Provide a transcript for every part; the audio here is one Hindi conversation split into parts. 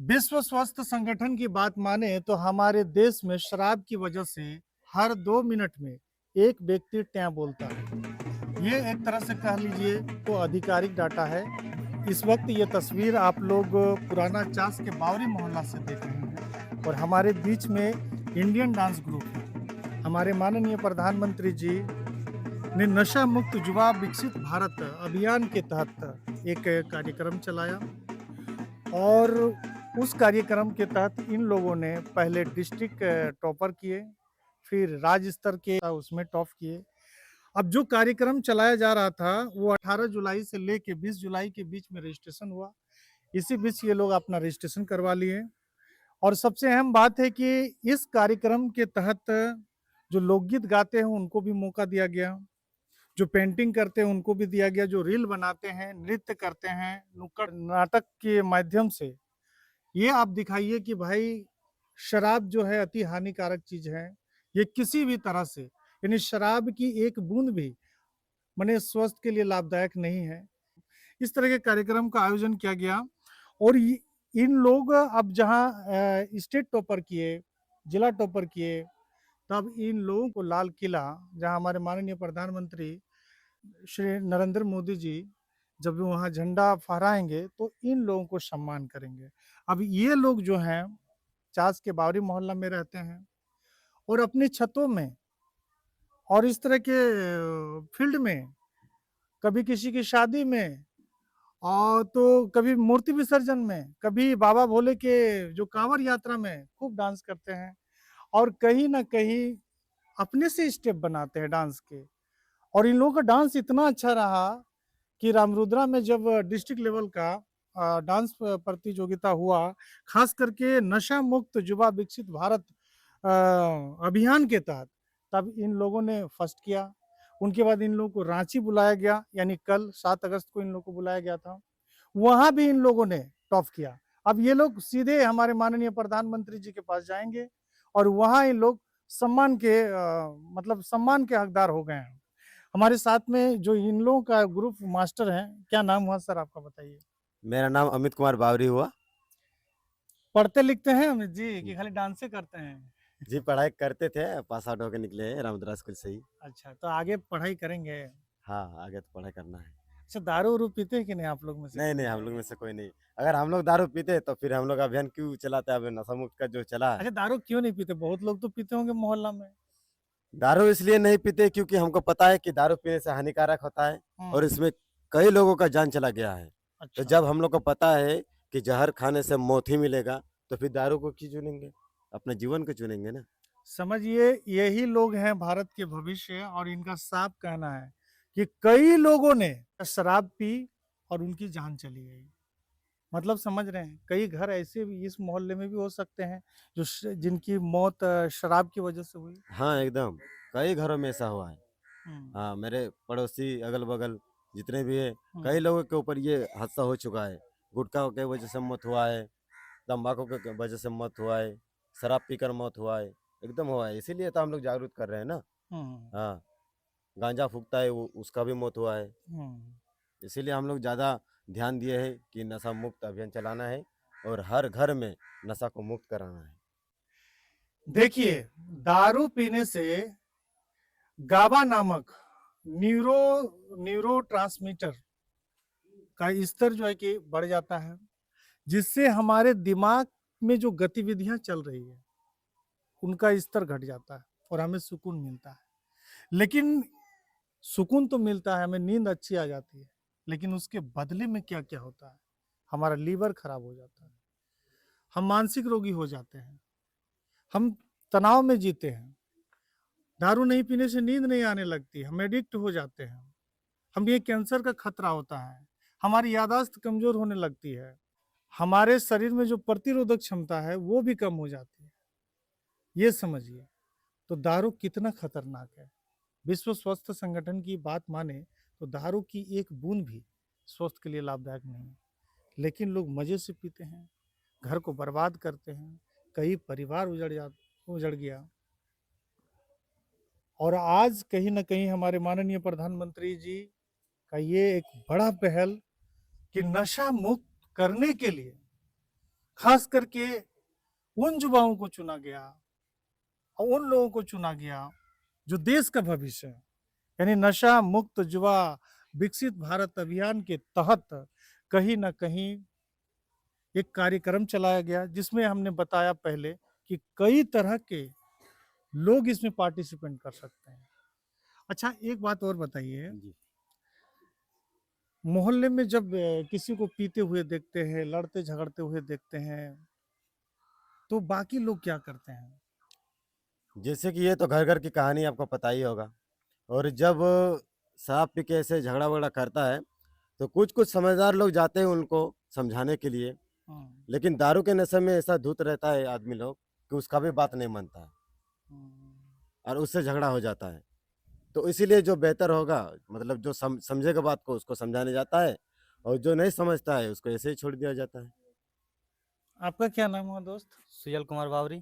विश्व स्वास्थ्य संगठन की बात माने तो हमारे देश में शराब की वजह से हर 2 मिनट में एक व्यक्ति ट्यां बोलता है। ये एक तरह से कह लीजिए तो आधिकारिक डाटा है। इस वक्त ये तस्वीर आप लोग पुराना चास के बावरी मोहल्ला से देख रहे हैं और हमारे बीच में इंडियन डांस ग्रुप है। हमारे माननीय प्रधानमंत्री जी ने नशा मुक्त युवा विकसित भारत अभियान के तहत एक कार्यक्रम चलाया और उस कार्यक्रम के तहत इन लोगों ने पहले डिस्ट्रिक्ट टॉपर किए, फिर राज्य स्तर के उसमें टॉप किए। अब जो कार्यक्रम चलाया जा रहा था वो 18 जुलाई से लेके 20 जुलाई के बीच में रजिस्ट्रेशन हुआ। इसी बीच ये लोग अपना रजिस्ट्रेशन करवा लिए और सबसे अहम बात है कि इस कार्यक्रम के तहत जो लोकगीत गाते हैं उनको भी मौका दिया गया, जो पेंटिंग करते हैं उनको भी दिया गया, जो रील बनाते हैं, नृत्य करते हैं, नुक्कड़ नाटक के माध्यम से ये आप दिखाइए कि भाई शराब जो है अति हानिकारक चीज है। ये किसी भी तरह से यानी शराब की एक बूंद भी माने स्वास्थ्य के लिए लाभदायक नहीं है। इस तरह के कार्यक्रम का आयोजन किया गया और इन लोग अब जहाँ स्टेट टॉपर किए, जिला टॉपर किए, तब इन लोगों को लाल किला जहाँ हमारे माननीय प्रधानमंत्री श्री नरेंद्र मोदी जी जब वहाँ झंडा फहराएंगे तो इन लोगों को सम्मान करेंगे। अब ये लोग जो हैं चास के बावरी मोहल्ला में रहते हैं और अपनी छतों में और इस तरह के फील्ड में कभी किसी की शादी में और तो कभी मूर्ति विसर्जन में, कभी बाबा भोले के जो कांवड़ यात्रा में खूब डांस करते हैं और कहीं ना कहीं अपने से स्टेप बनाते हैं डांस के। और इन लोगों का डांस इतना अच्छा रहा कि रामरुद्रा में जब डिस्ट्रिक्ट लेवल का डांस प्रतियोगिता हुआ, खास करके नशा मुक्त युवा विकसित भारत अभियान के तहत, तब इन लोगों ने फर्स्ट किया। उनके बाद इन लोगों को रांची बुलाया गया, यानी कल 7 अगस्त को इन लोगों को बुलाया गया था, वहां भी इन लोगों ने टॉप किया। अब ये लोग सीधे हमारे माननीय प्रधानमंत्री जी के पास जाएंगे और वहां इन लोग सम्मान के मतलब सम्मान के हकदार हो गए हैं। हमारे साथ में जो इन लोगों का ग्रुप मास्टर हैं, क्या नाम हुआ सर आपका बताइए? मेरा नाम अमित कुमार बावरी हुआ। पढ़ते लिखते हैं अमित जी कि खाली डांसे करते हैं? जी, पढ़ाई करते थे, पास आउट होके निकले हैं रामदरा स्कूल से ही। अच्छा, तो आगे पढ़ाई करेंगे? हाँ, आगे तो पढ़ाई करना है। अच्छा, दारू उरू पीते हैं कि नहीं आप लोग में से नहीं, कोई? नहीं, हम लोग में से कोई नहीं। अगर हम लोग दारू पीते तो फिर हम लोग अभियान क्यों चलाते? अब नशा मुक्त का जो चला है। अच्छा, दारू क्यों नहीं पीते? बहुत लोग तो पीते होंगे मोहल्ला में। दारू इसलिए नहीं पीते क्योंकि हमको पता है कि दारू पीने से हानिकारक होता है और इसमें कई लोगों का जान चला गया है। तो अच्छा, जब हम लोग को पता है कि जहर खाने से मौत ही मिलेगा, तो फिर दारू को क्यों चुनेंगे? अपने जीवन को चुनेंगे ना। समझिए यही लोग हैं भारत के भविष्य और इनका साफ कहना है कि कई लोगों ने शराब पी और उनकी जान चली गई। मतलब समझ रहे हैं, कई घर ऐसे भी इस मोहल्ले में भी हो सकते हैं जो जिनकी मौत शराब की वजह से हुई। हाँ, एकदम। कई घरों में ऐसा हुआ है। हम्म, हाँ, मेरे पड़ोसी अगल-बगल जितने भी हैं, कई हम्म, लोगों के ऊपर ये हादसा हो चुका है। गुटखा के वजह से मौत हुआ है, तम्बाकू के वजह से मौत हुआ है, शराब पीकर मौत हुआ है, एकदम हुआ है। इसीलिए तो हम लोग जागरूक कर रहे हैं ना। हम्म, हाँ, गांजा फूकता है वो उसका भी मौत हुआ है। हम्म। इसीलिए हम लोग ज़्यादा ध्यान दिए हैं कि नशा मुक्त अभियान चलाना है और हर घर में नशा को मुक्त कराना है। देखिए, दारू पीने से गाबा नामक न्यूरो न्यूरो का स्तर जो है कि बढ़ जाता है, जिससे हमारे दिमाग में जो गतिविधियां चल रही है उनका स्तर घट जाता है और हमें सुकून मिलता है। लेकिन सुकून तो मिलता है, हमें नींद अच्छी आ जाती है, लेकिन उसके बदले में क्या क्या होता है? हमारा लीवर खराब हो जाता है, हम मानसिक रोगी हो जाते हैं, हम तनाव में जीते हैं, दारू नहीं पीने से नींद नहीं आने लगती, हम एडिक्ट हो जाते हैं, हम ये कैंसर का खतरा होता है, हमारी यादाश्त कमजोर होने लगती है, हमारे शरीर में जो प्रतिरोधक क्षमता है वो भी कम हो जाती है। ये समझिए तो दारू कितना खतरनाक है। विश्व स्वास्थ्य संगठन की बात माने तो दारू की एक बूंद भी स्वास्थ्य के लिए लाभदायक नहीं है, लेकिन लोग मजे से पीते हैं, घर को बर्बाद करते हैं, कई परिवार उजड़ गया। और आज कहीं ना कहीं हमारे माननीय प्रधानमंत्री जी का ये एक बड़ा पहल कि नशा मुक्त करने के लिए खास करके उन युवाओं को चुना गया और उन लोगों को चुना गया जो देश का भविष्य है। यानी नशा मुक्त युवा विकसित भारत अभियान के तहत कहीं ना कहीं एक कार्यक्रम चलाया गया, जिसमें हमने बताया पहले कि कई तरह के लोग इसमें पार्टिसिपेंट कर सकते हैं। अच्छा, एक बात और बताइए, जी। मोहल्ले में जब किसी को पीते हुए देखते हैं, लड़ते झगड़ते हुए देखते हैं, तो बाकी लोग क्या करते हैं? जैसे कि ये तो घर घर की कहानी आपको पता ही होगा। और जब शराब पी के ऐसे झगड़ा वगड़ा करता है तो कुछ कुछ समझदार लोग जाते हैं उनको समझाने के लिए, हम्म, लेकिन दारू के नशे में ऐसा धुत रहता है आदमी लोग कि उसका भी बात नहीं मानता है हम्म। और उससे झगड़ा हो जाता है। तो इसीलिए जो बेहतर होगा, मतलब जो समझेगा बात को उसको समझाने जाता है, और जो नहीं समझता है उसको ऐसे ही छोड़ दिया जाता है। आपका क्या नाम हुआ दोस्त? सुजल कुमार बावरी।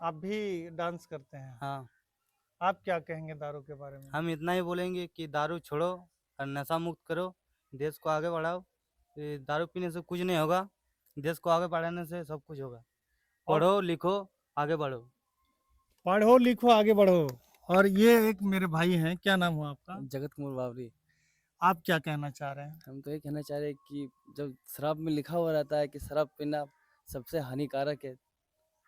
आप भी डांस करते हैं? हाँ, आप क्या कहेंगे दारू के बारे में? हम इतना ही बोलेंगे कि दारू छोड़ो और नशा मुक्त करो, देश को आगे बढ़ाओ। ये दारू पीने से कुछ नहीं होगा, देश को आगे बढ़ाने से सब कुछ होगा। और पढ़ो लिखो आगे बढ़ो। पढ़ो लिखो आगे बढ़ो। और ये एक मेरे भाई हैं, क्या नाम हुआ आपका? जगत कुमार बावरी। आप क्या कहना चाह रहे हैं? हम तो ये कहना चाह रहे हैं कि जब शराब में लिखा हुआ रहता है कि शराब पीना सबसे हानिकारक है,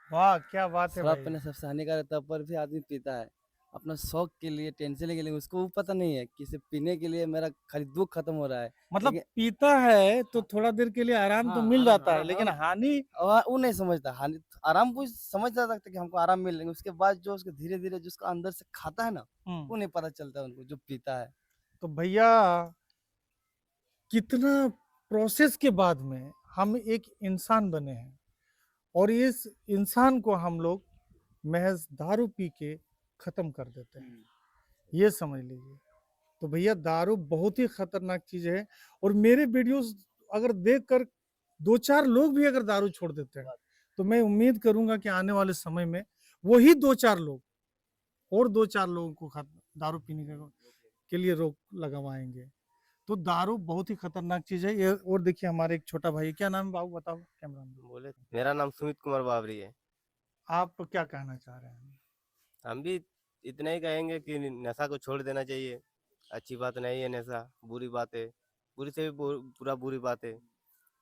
वाह, क्या बात है शराब भाई। पीना सबसे हानिकारक है, तब पर भी आदमी पीता है अपना शौक के लिए, टेंशन के लिए। उसको वो पता नहीं है कि इसे पीने के लिए मेरा खाली दुख खत्म हो रहा है। मतलब लेकिन पीता है तो थोड़ा देर के लिए आराम तो हाँ, मिल आराम जाता है, हाँ, लेकिन हाँ, हानि वो नहीं समझता हानि। आराम को समझ सकता है कि हमको आराम मिल रहा है, उसके बाद जो उसके धीरे धीरे जो उसका अंदर से खाता है ना, वो नहीं पता चलता है उनको जो पीता है। तो भैया कितना प्रोसेस के बाद में हम एक इंसान बने हैं, और इस इंसान को हम लोग महज दारू पी के खत्म कर देते हैं, ये समझ लीजिए। तो भैया दारू बहुत ही खतरनाक चीज है, और मेरे वीडियोस अगर देखकर दो चार लोग भी अगर दारू छोड़ देते हैं, तो मैं उम्मीद करूंगा कि आने वाले समय में वही दो चार लोग और दो चार लोगों को दारू पीने के लिए रोक लगवाएंगे। तो दारू बहुत ही खतरनाक चीज है ये। और देखिए हमारे एक छोटा भाई, क्या नाम है बाबू, बताओ कैमरा में। बोले मेरा नाम सुमित कुमार बावरी है। आप क्या कहना चाह रहे हैं? हम भी इतना ही कहेंगे कि नशा को छोड़ देना चाहिए। अच्छी बात नहीं है नशा, बुरी बात है, बुरी से भी पूरा बुरी बात है,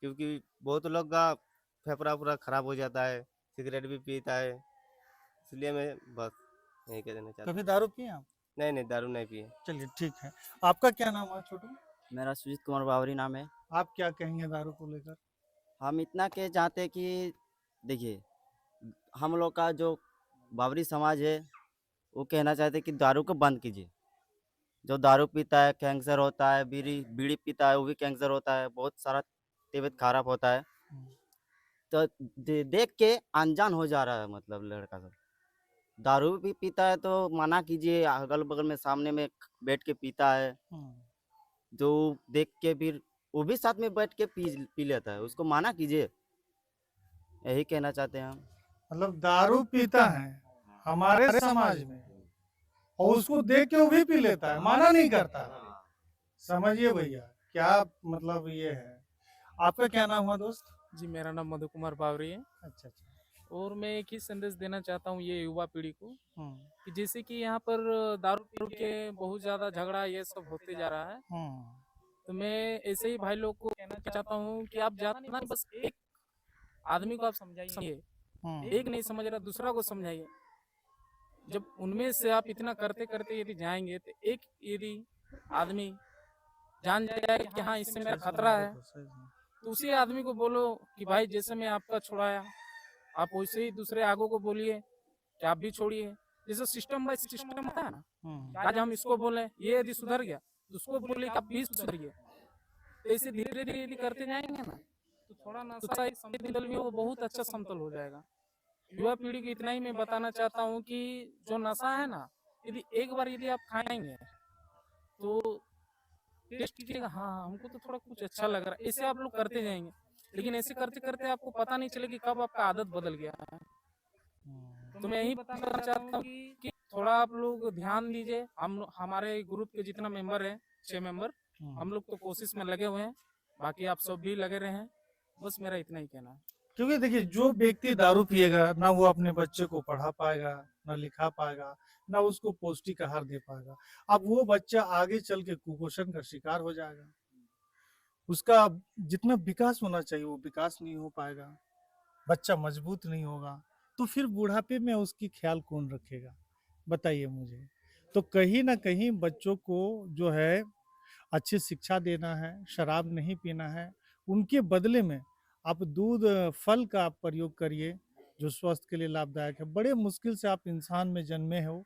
क्योंकि बहुत लोग का फेफड़ा पूरा खराब हो जाता है, सिगरेट भी पीता है। इसलिए मैं बस यही कह देना चाहता कभी हूँ। दारू पिए आप? नहीं नहीं, दारू नहीं पिए। चलिए ठीक है। आपका क्या नाम है छोटू? मेरा सुजीत कुमार बावरी नाम है। आप क्या कहेंगे दारू को लेकर? हम इतना कह चाहते हैं कि देखिए, हम लोग का जो बावरी समाज है वो कहना चाहते हैं कि दारू को बंद कीजिए। जो दारू पीता है कैंसर होता है, बीड़ी बीड़ी पीता है वो भी कैंसर होता है, बहुत सारा तबीयत खराब होता है। तो देख के अनजान हो जा रहा है, मतलब लड़का सब दारू भी पीता है तो मना कीजिए। अगल बगल में सामने में बैठ के पीता है, जो देख के फिर वो भी साथ में बैठ के पी लेता है, उसको माना कीजिए। यही कहना चाहते हैं हम। मतलब दारू पीता है हमारे समाज में, और उसको देख के वो भी पी लेता है, माना नहीं करता। समझिए भैया क्या मतलब ये है। आपका क्या नाम हुआ दोस्त? जी, मेरा नाम मधु कुमार बावरी है। अच्छा अच्छा। और मैं एक ही संदेश देना चाहता हूँ ये युवा पीढ़ी को हम्म, कि जैसे कि यहाँ पर दारू पी के बहुत ज़्यादा झगड़ा ये सब होते जा रहा है, हम्म, तो मैं ऐसे ही भाई लोग को कहना चाहता हूँ कि आप ज़्यादा नहीं, बस एक आदमी को आप समझाइए। एक नहीं समझ रहा, दूसरा को समझाइए। जब उनमें से आप इतना करते करते यदि जाएंगे तो एक यदि आदमी जान जाएगा कि हाँ इससे मेरा खतरा है, तो उसी आदमी को बोलो कि भाई जैसे मैं आपका छुड़ाया, आप वैसे ही दूसरे आगों को बोलिए कि आप भी छोड़िए। जैसे सिस्टम बाय सिस्टम होता है ना, आज हम इसको बोले ये यदि सुधर गया तो उसको बोले कि आप भी सुधरिए। तो ऐसे धीरे धीरे यदि करते जाएंगे ना, तो थोड़ा नशा एक समतल भी वो बहुत अच्छा समतल हो जाएगा। युवा पीढ़ी को इतना ही मैं बताना चाहता हूँ कि जो नशा है ना, यदि एक बार यदि आप खाएंगे तो टेस्ट कीजिएगा, हाँ हमको तो थोड़ा कुछ अच्छा लग रहा है, ऐसे आप लोग करते जाएंगे। लेकिन ऐसे करते करते आपको पता नहीं चलेगी कब आपका आदत बदल गया है। तो मैं यही बताना चाहता हूँ कि थोड़ा आप लोग ध्यान दीजिए। हमारे ग्रुप के जितना मेंबर है 6 मेंबर, हम लोग तो कोशिश में लगे हुए हैं, बाकी आप सब भी लगे रहे हैं। बस मेरा इतना ही कहना है। क्योंकि देखिए जो व्यक्ति दारू पिएगा ना वो अपने बच्चे को पढ़ा पाएगा, ना लिखा पाएगा, ना उसको पौष्टिक आहार दे पाएगा। अब वो बच्चा आगे चल के कुपोषण का शिकार हो जाएगा। उसका जितना विकास होना चाहिए वो विकास नहीं हो पाएगा, बच्चा मजबूत नहीं होगा, तो फिर बुढ़ापे में उसकी ख्याल कौन रखेगा? बताइए मुझे। तो कहीं ना कहीं बच्चों को जो है अच्छी शिक्षा देना है, शराब नहीं पीना है, उनके बदले में आप दूध फल का आप प्रयोग करिए जो स्वास्थ्य के लिए लाभदायक है। बड़े मुश्किल से आप इंसान में जन्मे हो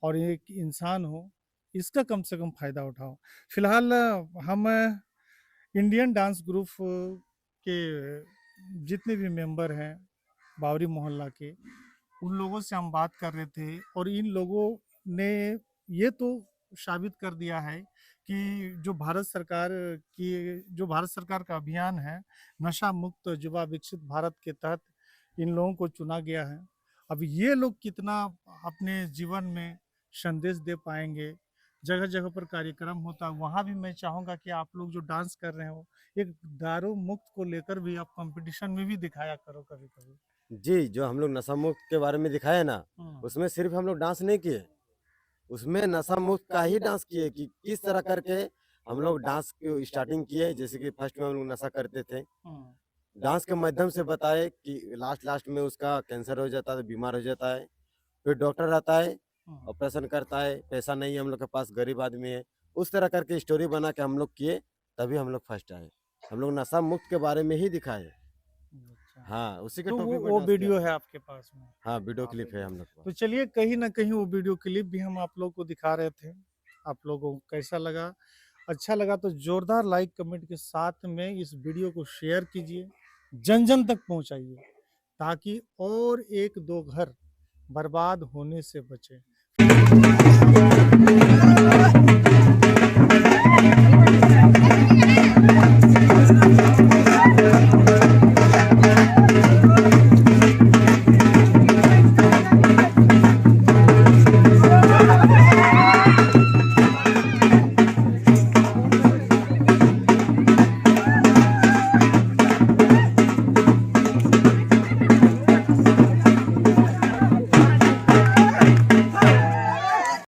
और एक इंसान हो, इसका कम से कम फायदा उठाओ। फिलहाल हम इंडियन डांस ग्रुप के जितने भी मेंबर हैं बावरी मोहल्ला के, उन लोगों से हम बात कर रहे थे और इन लोगों ने ये तो साबित कर दिया है कि जो भारत सरकार का अभियान है नशा मुक्त युवा विकसित भारत के तहत इन लोगों को चुना गया है। अब ये लोग कितना अपने जीवन में संदेश दे पाएंगे, जगह जगह पर कार्यक्रम होता है, वहाँ भी मैं चाहूँगा कि आप लोग जो डांस कर रहे हो एक दारू मुक्त को लेकर भी आप कंपटीशन में भी दिखाया करो कभी कभी। जी, जो हम लोग नशा मुक्त के बारे में दिखाए ना, उसमें सिर्फ हम लोग डांस नहीं किए, उसमें नशा मुक्त का ही डांस किए कि किस तरह करके हम लोग डांस की स्टार्टिंग किए। जैसे कि फर्स्ट में हम लोग नशा करते थे, डांस के माध्यम से बताए कि लास्ट में उसका कैंसर हो जाता है, बीमार हो जाता है, फिर डॉक्टर आता है, ऑपरेशन करता है, पैसा नहीं है हम लोग के पास, गरीब आदमी है, उस तरह करके स्टोरी बना के हम लोग किए, तभी हम लोग फर्स्ट आए। हम लोग नशा मुक्त के बारे में ही दिखाए। हाँ, उसी के तो टॉपिक पे वो डांस वीडियो किया। है आपके पास में? हाँ, वीडियो क्लिप है हम लोग के तो पास। चलिए कहीं ना कहीं वो वीडियो क्लिप भी हम आप लोग को दिखा रहे थे। आप लोगों को कैसा लगा? अच्छा लगा तो जोरदार लाइक कमेंट के साथ में इस वीडियो को शेयर कीजिए, जन जन तक पहुंचाइए, ताकि और एक दो घर बर्बाद होने से बचे।